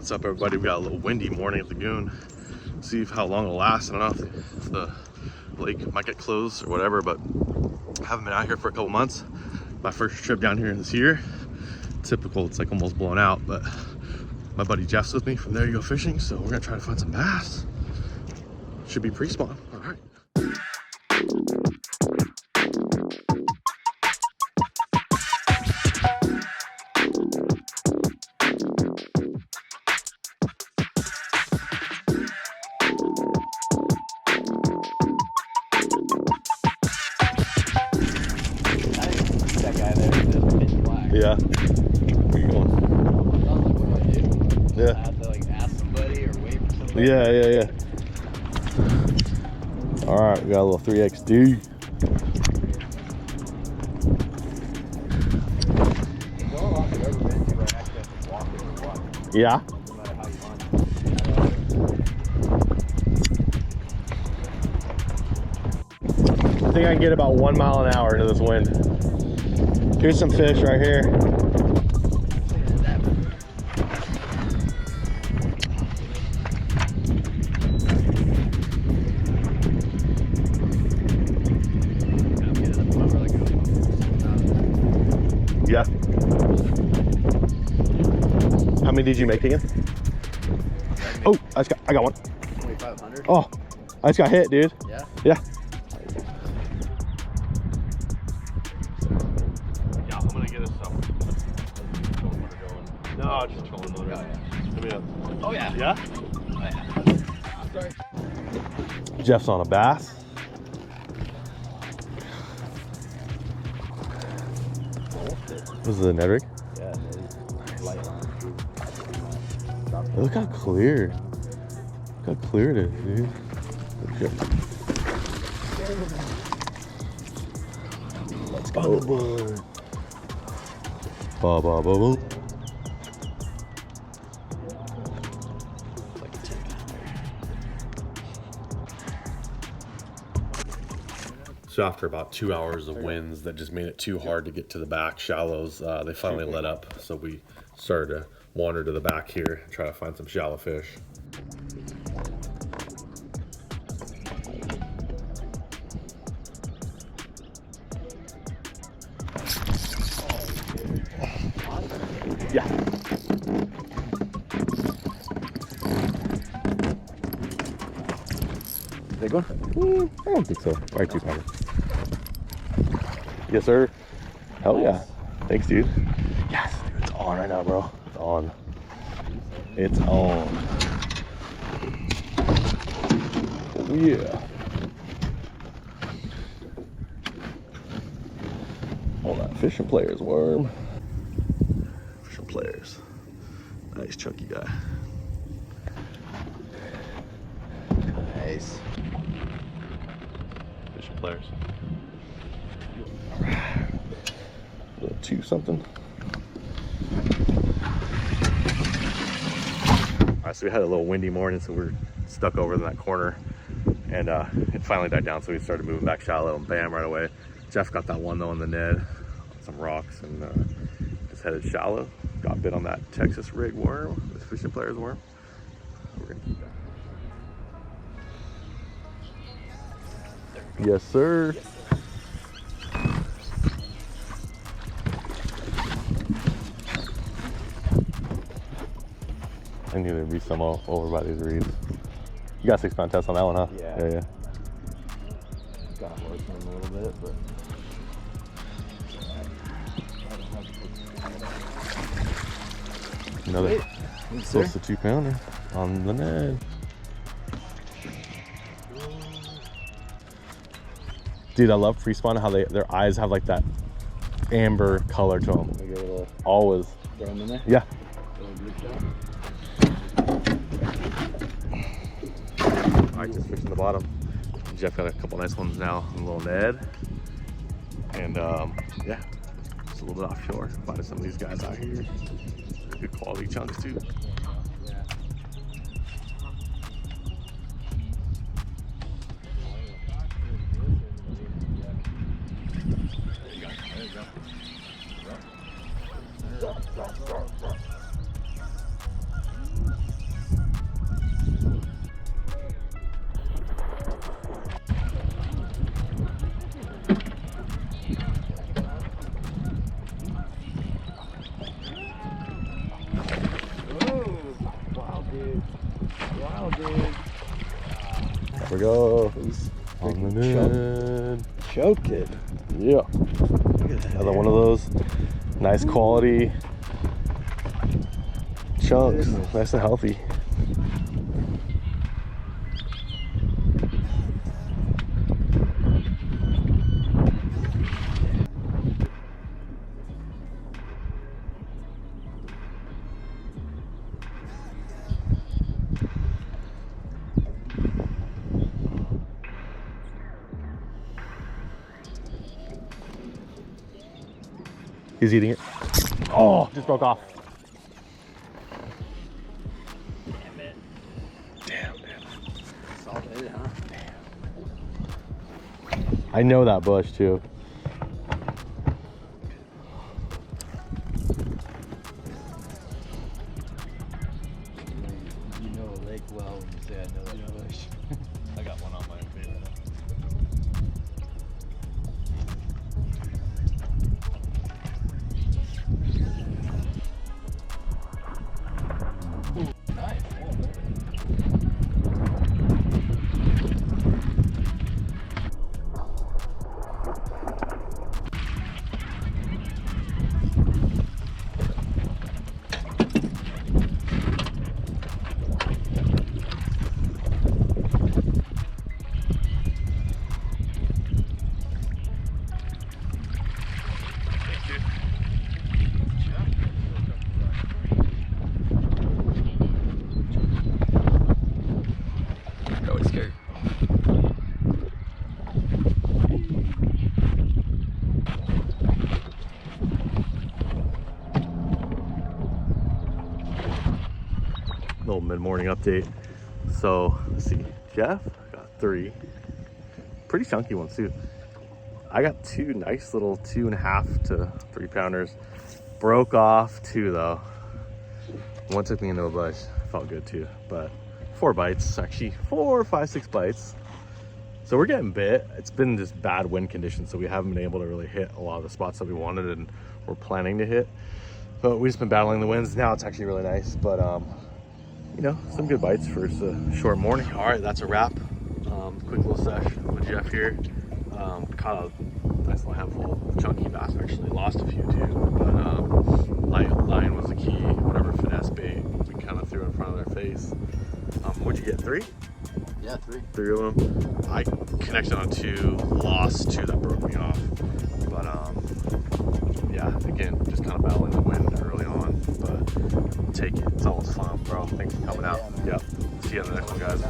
What's up, everybody? We got a little windy morning at the lagoon. See how long it'll last. I don't know if the lake might get closed or whatever, but I haven't been out here for a couple months. My first trip down here this year. Typical, it's like almost blown out, but my buddy Jeff's with me from There You Go Fishing, so we're gonna try to find some bass. Should be pre-spawn. All right. Yeah. Where you going? Yeah. I have to like ask somebody or wait for somebody. Yeah. All right, we got a little 3XD. The only lock I've ever been to where I actually have to walk in the water. Yeah. No matter how you want. I think I can get about 1 mile an hour into this wind. Here's some fish right here. Yeah. How many did you make again? Oh, I got one. 2,500. Oh, I just got hit, dude. Yeah. Yeah. Yeah, I'm gonna get us some. No, just trolling. Oh yeah. Yeah? Oh yeah. Sorry. Jeff's on a bass. This is a Ned rig? Yeah, it's light line. Look how clear. Look how clear it is, dude. Okay. Let's go. Ba ba ba ba. So after about 2 hours of winds that just made it too hard to get to the back shallows, they finally let up. So we started to wander to the back here and try to find some shallow fish. Yeah. Big one? I don't think so. Probably 2 pounders. Yes, sir. Hell yeah. Thanks, dude. Yes, dude, it's on right now, bro. It's on. It's on. Yeah. All that fishing players worm. Fishing players. Nice chunky guy. Nice. Fishing players. Little 2 something. Alright, so we had a little windy morning, so we're stuck over in that corner, and it finally died down, so we started moving back shallow, and bam, right away. Jeff got that one though in the Ned, some rocks, and just headed shallow. Got bit on that Texas rig worm, this fishing players worm. We're gonna keep that. Yes, sir. I knew there'd be some over by these reeds. You got 6 pound test on that one, huh? Yeah. Got working a little bit, but another close to 2 pounder on the Ned. Dude, I love Prespawn how their eyes have like that amber color to them. we get a little Always. throw them in there. Yeah. Alright, just fishing the bottom. Jeff got a couple nice ones now on the little Ned. And yeah, just a little bit offshore. Finding some of these guys out here. Good quality chunks too. go, dude. There we go. He's On the freaking net. choked it. Yeah. Look at that. Another one of those nice quality chunks. Goodness. Nice and healthy. He's eating it. Oh, just broke off. Damn it. Damn, man. Salted, huh? I know that bush too. You know a lake well when you say I know that bush. I got one on my face. Nice. Oh, it's scared. Little mid-morning update. So let's see, Jeff got 3 pretty chunky ones too. I got 2 nice little 2.5 to 3 pounders. Broke off 2 though. One took me into a bush. Felt good too, but 4 bites, actually 4, 5, 6 bites. So we're getting bit. It's been just bad wind conditions, so we haven't been able to really hit a lot of the spots that we wanted and we're planning to hit. But we've just been battling the winds. Now it's actually really nice, but you know, some good bites for just a short morning. All right, that's a wrap. Quick little sesh with Jeff here. Caught a nice little handful of chunky bass, actually. Lost a few too, but line was the key. Whatever finesse bait we kind of threw in front of their face. What'd you get, 3? Yeah, 3. 3 of them. I connected on 2, lost 2 that broke me off. But yeah, again, just kind of battling the wind early on, but take it. It's always fun, bro. Thanks for coming out. Yeah, yep. See you on the next one, guys.